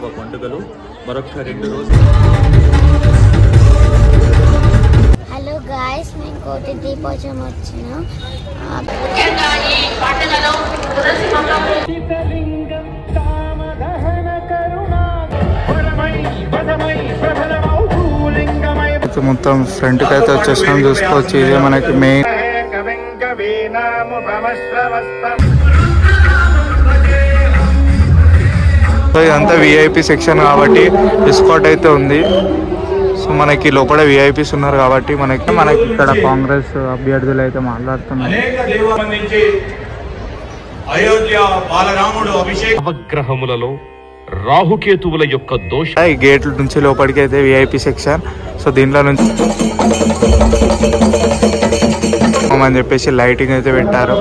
శ్రీరామనవ పండుగలు మరొక 2 రోజులు. హలో గాయ్స్, మేము కోటి దీపోత్సవం వచ్చినాం. మొత్తం ఫ్రంట్ కి అయితే వచ్చేసినాం. చూసుకోవచ్చు, ఇదే మనకి మెయిన్. సో ఇదంతా విఐపి సెక్షన్ కాబట్టి ఎస్కార్ట్ అయితే ఉంది. సో మనకి లోపల విఐపీస్ ఉన్నారు కాబట్టి మనకి ఇక్కడ కాంగ్రెస్ అభ్యర్థులు అయితే మాట్లాడుతున్నారు. నవగ్రహములలో రాహుకేతువుల యొక్క దోషం. ఈ గేట్ల నుంచి లోపలికి అయితే విఐపి సెక్షన్. సో దీంట్లో నుంచి అని చెప్పేసి లైటింగ్ అయితే పెట్టారు.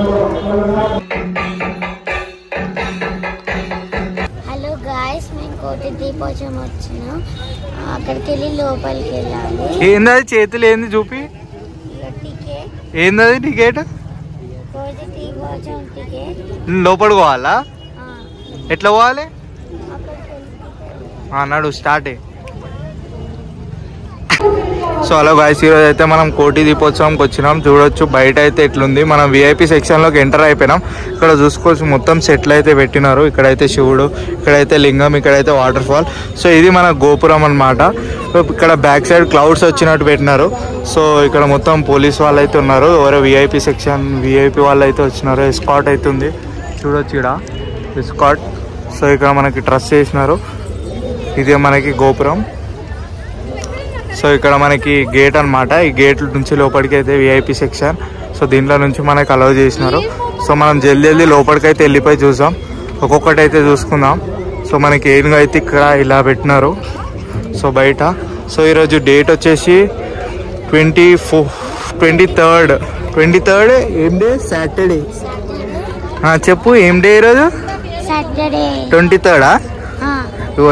హలో గాయ్స్, మేము కోటి దీపోత్సవం వచ్చినాం. అక్కడికి వెళ్ళి లోపలికి వెళ్ళాలి. ఏందది చేతులు ఏంది చూపి? ఏందది టికెట్? కోటి దీపోత్సవం టికెట్. లోపలికి పోవాలా? ఎట్లా పోవాలి? అన్నాడు స్టార్ట్. సో హలో గాయ్స్, ఈరోజు అయితే మనం కోటి దీపోత్సవంకి వచ్చినాం. చూడొచ్చు బయట అయితే ఎట్లుంది. మనం విఐపి సెక్షన్లోకి ఎంటర్ అయిపోయినాం. ఇక్కడ చూసుకోవచ్చు మొత్తం సెట్లు అయితే పెట్టినారు. ఇక్కడైతే శివుడు, ఇక్కడైతే లింగం, ఇక్కడైతే వాటర్ ఫాల్. సో ఇది మన గోపురం అన్నమాట. ఇక్కడ బ్యాక్ సైడ్ క్లౌడ్స్ వచ్చినట్టు పెట్టినారు. సో ఇక్కడ మొత్తం పోలీస్ వాళ్ళు అయితే ఉన్నారు. ఎవరో విఐపి సెక్షన్ విఐపి వాళ్ళు అయితే వచ్చినారు. ఎస్కాట్ అయితే ఉంది. చూడొచ్చు ఇక్కడ ఎస్కాట్. సో ఇక్కడ మనకి ట్రస్ చేసినారు. ఇదే మనకి గోపురం. సో ఇక్కడ మనకి గేట్ అనమాట. ఈ గేట్ నుంచి లోపలికి అయితే విఐపి సెక్షన్. సో దీంట్లో నుంచి మనకి అలౌ చేసినారు. సో మనం జల్దీ లోపలికి అయితే వెళ్ళిపోయి చూసాం. ఒక్కొక్కటి అయితే చూసుకుందాం. సో మనకి ఏనుగు అయితే ఇక్కడ ఇలా పెట్టినారు. సో బయట. సో ఈరోజు డేట్ వచ్చేసి 23rd. ఏం డే? సాటర్డే. చెప్పు, ఏం డే ఈరోజు? 23rd.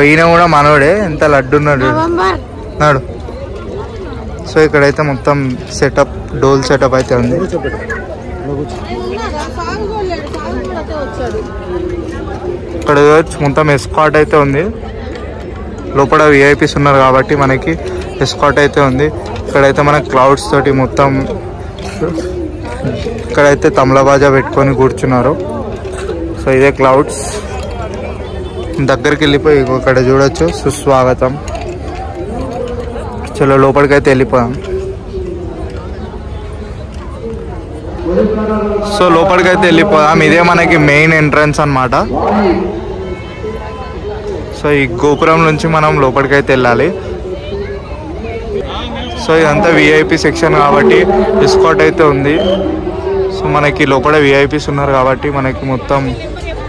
ఈయన కూడా మనోడే, ఎంత లడ్డున్నాడు నాడు. సో ఇక్కడైతే మొత్తం సెటప్, డోల్ సెటప్ అయితే ఉంది. ఇక్కడ మొత్తం ఎస్కాట్ అయితే ఉంది. లోపల విఐపీస్ ఉన్నారు కాబట్టి మనకి ఎస్కాట్ అయితే ఉంది. ఇక్కడైతే మనకి క్లౌడ్స్ తోటి మొత్తం ఇక్కడైతే తమలబాజా పెట్టుకొని కూర్చున్నారు. సో ఇదే క్లౌడ్స్. దగ్గరికి వెళ్ళిపోయి ఇక్కడ చూడొచ్చు సుస్వాగతం. చలో లోపలికి అయితే వెళ్ళిపోయాం. సో లోపలికి అయితే వెళ్ళిపోయాం. ఇదే మనకి మెయిన్ ఎంట్రన్స్ అన్నమాట. సో ఈ గోపురం నుంచి మనం లోపలికి అయితే వెళ్ళాలి. సో ఇదంతా విఐపి సెక్షన్ కాబట్టి ఎస్కాట్ అయితే ఉంది. సో మనకి లోపల విఐపీస్ ఉన్నారు కాబట్టి మనకి మొత్తం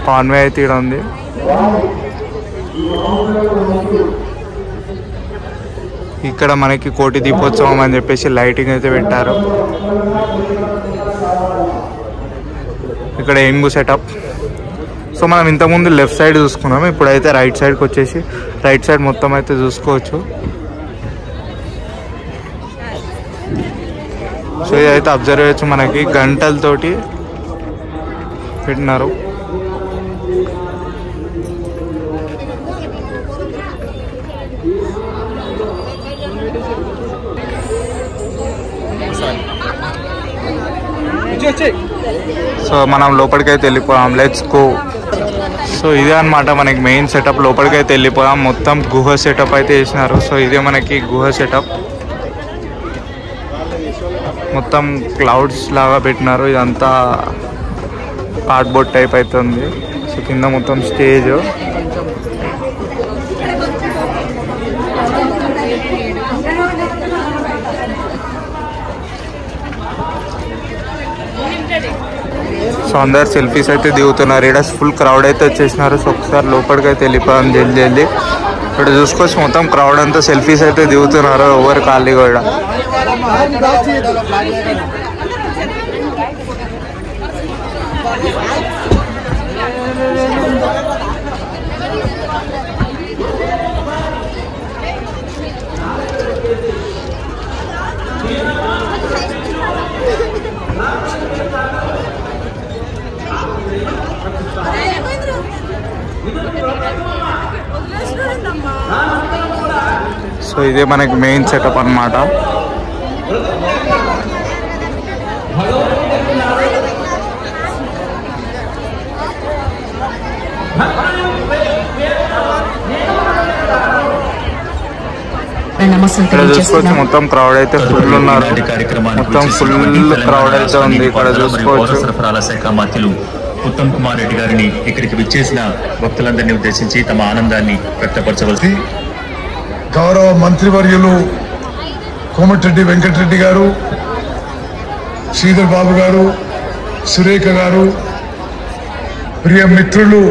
కాన్వే అయితే ఇక్కడ ఉంది. ఇక్కడ మనకి కోటి దీపోత్సవం అని చెప్పేసి లైటింగ్ అయితే పెట్టారు. ఇక్కడ ఏనుగు సెటప్. సో మనం ఇంతకుముందు లెఫ్ట్ సైడ్ చూసుకున్నాం. ఇప్పుడైతే రైట్ సైడ్కి వచ్చేసి రైట్ సైడ్ మొత్తం అయితే చూసుకోవచ్చు. సో ఇదైతే అబ్జర్వ్ చేయొచ్చు. మనకి గంటలతోటి పెట్టినారు. సో మనం లోపలికైతే వెళ్ళిపోయాం. Let's go. సో ఇదే అనమాట మనకి మెయిన్ సెటప్. లోపలికైతే వెళ్ళిపోయాం. మొత్తం గుహ సెటప్ అయితే వేసినారు. సో ఇదే మనకి గుహ సెటప్. మొత్తం క్లౌడ్స్ లాగా పెట్టినారు. ఇదంతా కార్డ్బోర్డ్ టైప్ అయితే ఉంది. సో కింద మొత్తం స్టేజ్. సో అందరు సెల్ఫీస్ అయితే దిగుతున్నారు. ఇక్కడ ఫుల్ క్రౌడ్ అయితే వచ్చేసినారు. సో ఒకసారి లోపలికి అయితే వెళ్ళిపోయాం జల్దీ. ఇక్కడ చూసుకోవచ్చు మొత్తం క్రౌడ్ అంతా సెల్ఫీస్ అయితే దిగుతున్నారు. ఎవరు ఖాళీ కూడా. సో ఇదే మనకి మెయిన్ సెటప్ అన్నమాట. ఇక్కడ చూసుకోవచ్చు మొత్తం క్రౌడ్ అయితే ఫుల్ ఉన్నారు. మొత్తం ఫుల్ క్రౌడ్ అయితే ఉంది ఇక్కడ చూసుకోవచ్చు. సరఫరాల శాఖ మంత్రులు ఉత్తమ్ కుమార్ రెడ్డి గారిని ఇక్కడికి విచ్చేసిన భక్తులందరినీ ఉద్దేశించి తమ ఆనందాన్ని వ్యక్తపరచవలసి. గౌరవ మంత్రివర్యులు కోమటిరెడ్డి వెంకటరెడ్డి గారు, శ్రీధర్ బాబు గారు, సురేఖ గారు, ప్రియ మిత్రులు,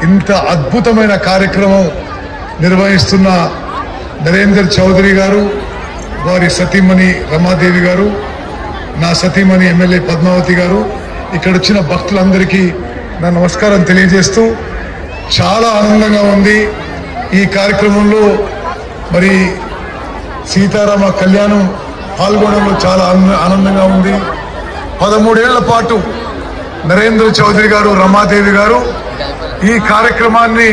ఇంత అద్భుతమైన కార్యక్రమం నిర్వహిస్తున్న నరేందర్ చౌదరి గారు, వారి సతీమణి రమాదేవి గారు, నా సతీమణి ఎమ్మెల్యే పద్మావతి గారు, ఇక్కడ వచ్చిన భక్తులందరికీ నా నమస్కారం తెలియజేస్తూ చాలా ఆనందంగా ఉంది. ఈ కార్యక్రమంలో మరి సీతారామ కళ్యాణం పాల్గొనడంలో చాలా ఆనందంగా ఉంది. 13 ఏళ్ల పాటు నరేంద్ర చౌదరి గారు, రమాదేవి గారు ఈ కార్యక్రమాన్ని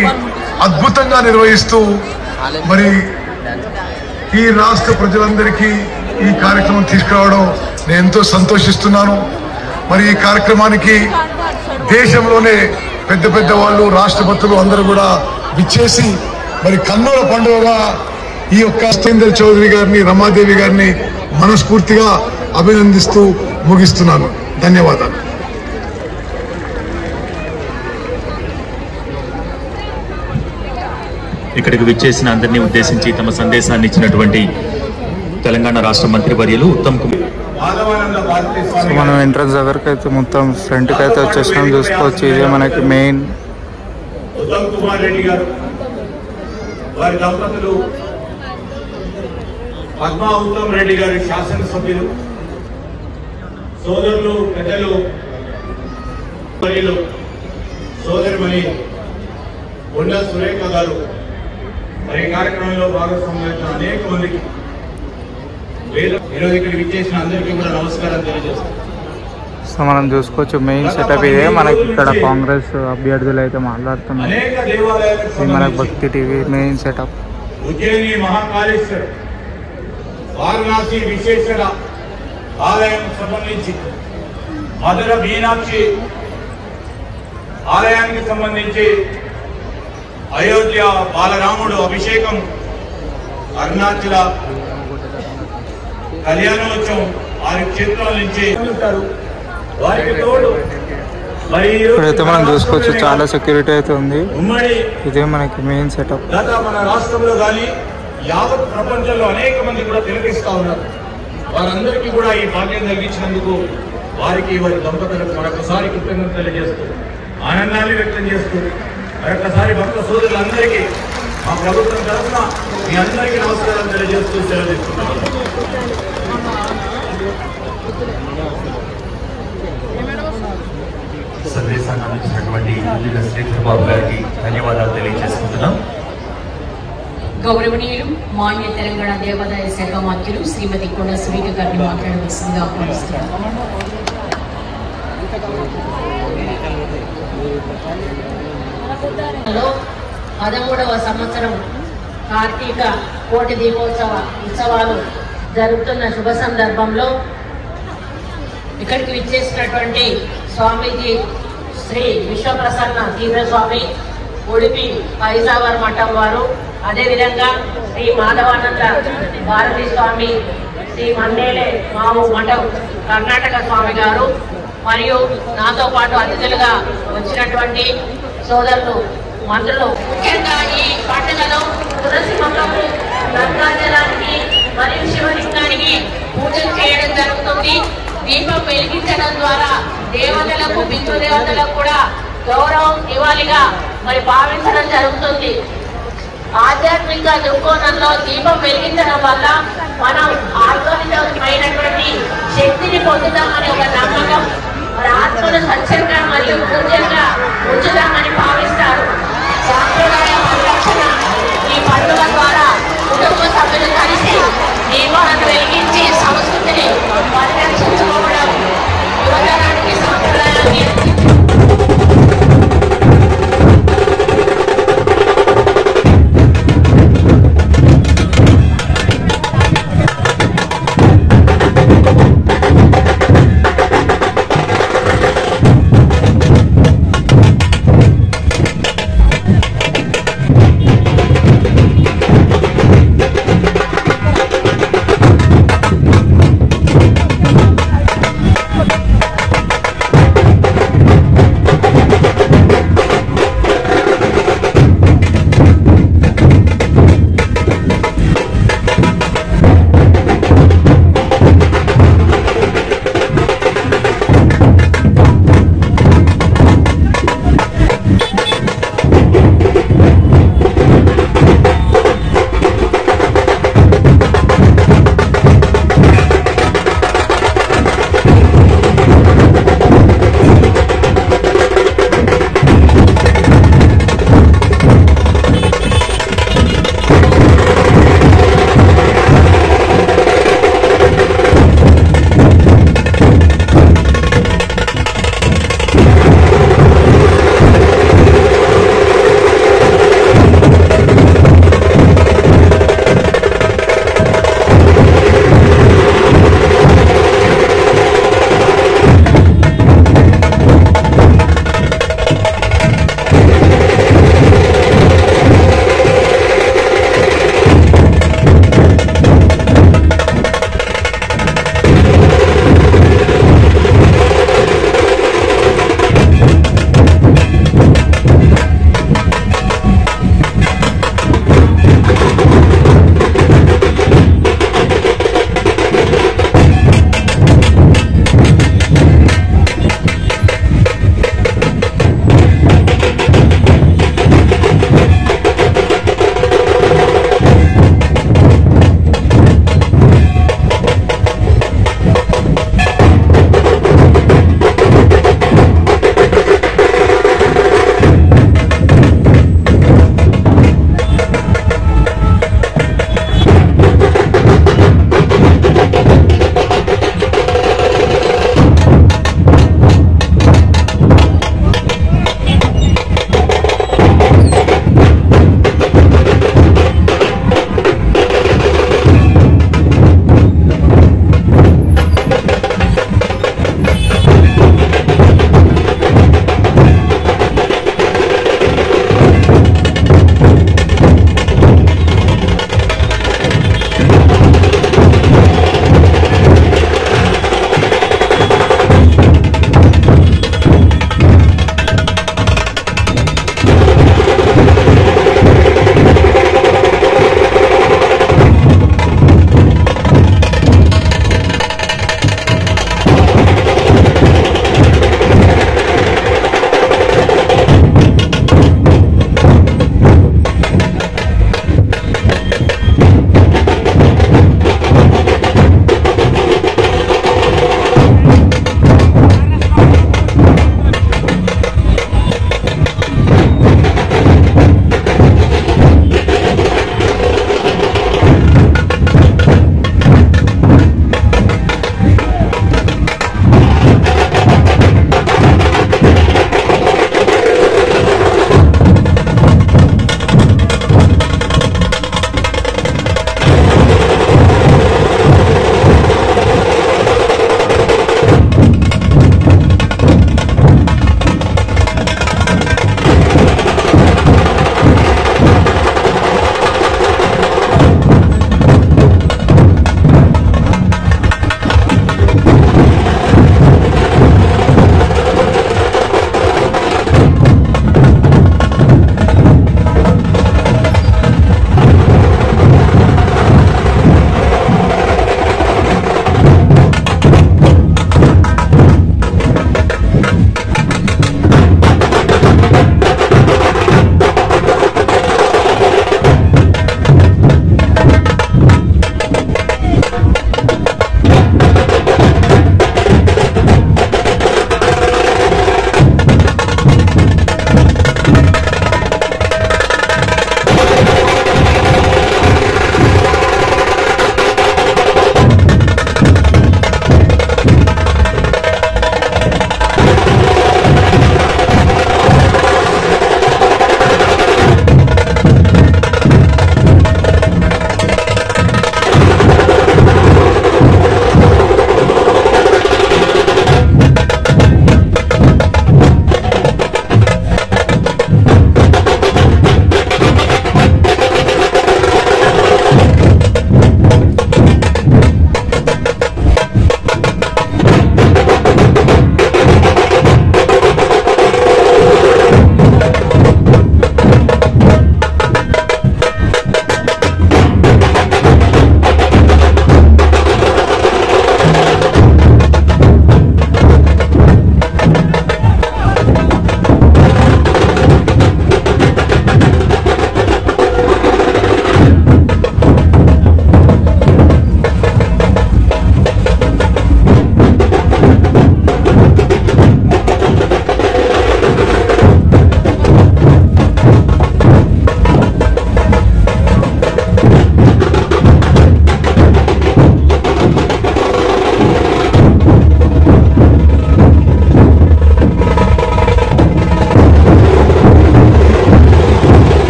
అద్భుతంగా నిర్వహిస్తూ మరి ఈ రాష్ట్ర ప్రజలందరికీ ఈ కార్యక్రమం తీసుకురావడం నేను ఎంతో సంతోషిస్తున్నాను. మరి ఈ కార్యక్రమానికి దేశంలోనే పెద్ద పెద్ద వాళ్ళు, రాష్ట్రపతులు అందరూ కూడా విచ్చేసి మరి కన్నుల పండుగగా ఈ యొక్క నరేంద్ర చౌదరి గారిని, రమాదేవి గారిని మనస్ఫూర్తిగా అభినందిస్తూ ముగిస్తున్నాను. ధన్యవాదాలు. ఇక్కడికి విచ్చేసిన అందరినీ ఉద్దేశించి తమ సందేశాన్ని ఇచ్చినటువంటి తెలంగాణ రాష్ట్ర మంత్రివర్యులు ఉత్తమ్ కుమార్. సో మనం ఎంట్రన్స్ దగ్గరకు అయితే మొత్తం ఫ్రంట్కి అయితే వచ్చేసినాం. చూసుకోవచ్చు ఇదే మనకి మెయిన్. ఉత్తమ్ కుమార్ రెడ్డి గారు, వారి దంపతులు పద్మా ఉత్తమ్ రెడ్డి గారి శాసనసభ్యులు, సోదరులు, పెద్దలు, మరియు సోదరిమణి కొండ సురేఖ గారు మరి కార్యక్రమంలో భాగస్వామ్యం అనేక మందికి ఈరోజు ఇక్కడికి విచ్చేసిన అందరికీ కూడా నమస్కారం తెలియజేస్తాను. సో మనం చూసుకోవచ్చు మెయిన్ సెటప్ ఇదే. మనకి ఇక్కడ కాంగ్రెస్ అభ్యర్థులు అయితే మాట్లాడుతున్నారు. అనేక దేవాలయాలకు ఇది మనకు Bhakti TV main setup. Ujjaini Mahakaleshwara, Varanasi Vishweshwara ఆలయం సంబంధించి, మధుర మీనాక్షి ఆలయానికి సంబంధించి, అయోధ్య బాలరాముడు అభిషేకం, అరుణాచల కళ్యాణోత్సవం వారి క్షేత్రాల నుంచి వారికి తోడు మరి ఇప్పుడైతే మనం చూసుకోవచ్చు చాలా సెక్యూరిటీ అయితే ఉంది. ఉమ్మడి ఇదే మనకి మెయిన్ సెటప్. గత మన రాష్ట్రంలో కానీ యావత్ ప్రపంచంలో అనేక మంది కూడా తిలకిస్తా ఉన్నారు. వారందరికీ కూడా ఈ భాగ్యం కలిగించినందుకు వారికి, వారి దంపతులకు మరొకసారి కృతజ్ఞతలు తెలియజేస్తూ, ఆనందాన్ని వ్యక్తం చేస్తూ, మరొకసారి భక్త సోదరులందరికీ మా ప్రభుత్వం తరఫున మీ అందరికీ నమస్కారం తెలియజేస్తూ సెలవు తీసుకుంటున్నాను. సందేశాన్ని అందించినటువంటి శ్రీధర్ బాబు గారికి ధన్యవాదాలు తెలియజేసుకుంటున్నాం. గౌరవనీయులు మాన్య తెలంగాణ దేవాదాయ శాఖ మంత్రులు శ్రీమతి కొండ సురేఖ గారిని మాట్లాడవలసిందిగా ఆహ్వానిస్తున్నారు. 13వ సంవత్సరం కార్తీక కోటి దీపోత్సవ ఉత్సవాలు జరుగుతున్న శుభ సందర్భంలో ఇక్కడికి విచ్చేసినటువంటి స్వామీజీ శ్రీ విశ్వప్రసన్న తీవ్ర స్వామి, ఉడిపి పైజావర్ మఠం వారు, అదేవిధంగా శ్రీ మాధవానంద భారతీ స్వామి, శ్రీ మన్నేలే మావు మఠం కర్ణాటక స్వామి గారు, మరియు నాతో పాటు అతిథులుగా వచ్చినటువంటి సోదరులు, మంత్రులు, ముఖ్యంగా ఈ పండుగలో తులసి మొక్కకు, గంగాజలానికి మరియు శివలింగానికి పూజలు చేయడం జరుగుతుంది. దీపం వెలిగించడం ద్వారా దేవతలకు, పితృదేవతలకు కూడా గౌరవం ఇవ్వాలిగా మరి భావించడం జరుగుతుంది. ఆధ్యాత్మిక దృక్కోణంలో దీపం వెలిగించడం వల్ల మనం ఆత్మనిమైనటువంటి శక్తిని పొందుతామని ఒక నమ్మకం. మరి ఆత్మను స్వచ్ఛంగా మరియు పూజంగా ఉంచుతామని భావిస్తారు. సాంప్రదాయ పరిరక్షణ ఈ పండుగ ద్వారా కుటుంబ సభ్యులు కలిసి దీపాలను వెలిగించి సంస్కృతిని పరిరక్షించుకోవడం యువతరానికి సాంప్రదాయాన్ని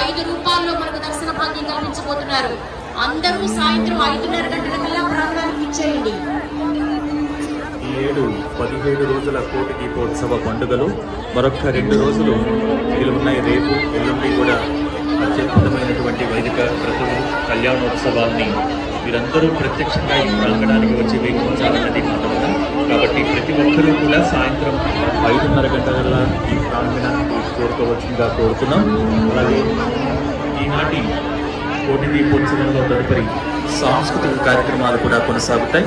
5 రూపాయల్లో మనకు దర్శన భాగ్యం కల్పించబోతున్నారు. అందరూ సాయంత్రం 5:30 గంటలకల్లా ప్రాంగణానికి ఇచ్చేయండి. 17 రోజుల కోటి దీపోత్సవ పండుగలు మరొక 2 రోజులు వీళ్ళు ఉన్నాయి. రేపు ఎల్లుండి కూడా అత్యద్భుతమైనటువంటి వైదిక వ్రతులు కళ్యాణోత్సవాల్ని వీరందరూ ప్రత్యక్షంగా ఈ ప్రాంగణానికి వచ్చి వీక్షించాలన్నది మాత్రమే. కాబట్టి ప్రతి ఒక్కరూ కూడా సాయంత్రం 5:30 గంటల ఈ ప్రాంగణానికి చేరుకోవచ్చుగా కోరుతున్నాం. అలాగే ఈనాటి కోటి దీపోత్సవంలో తదుపరి సాంస్కృతిక కార్యక్రమాలు కూడా కొనసాగుతాయి.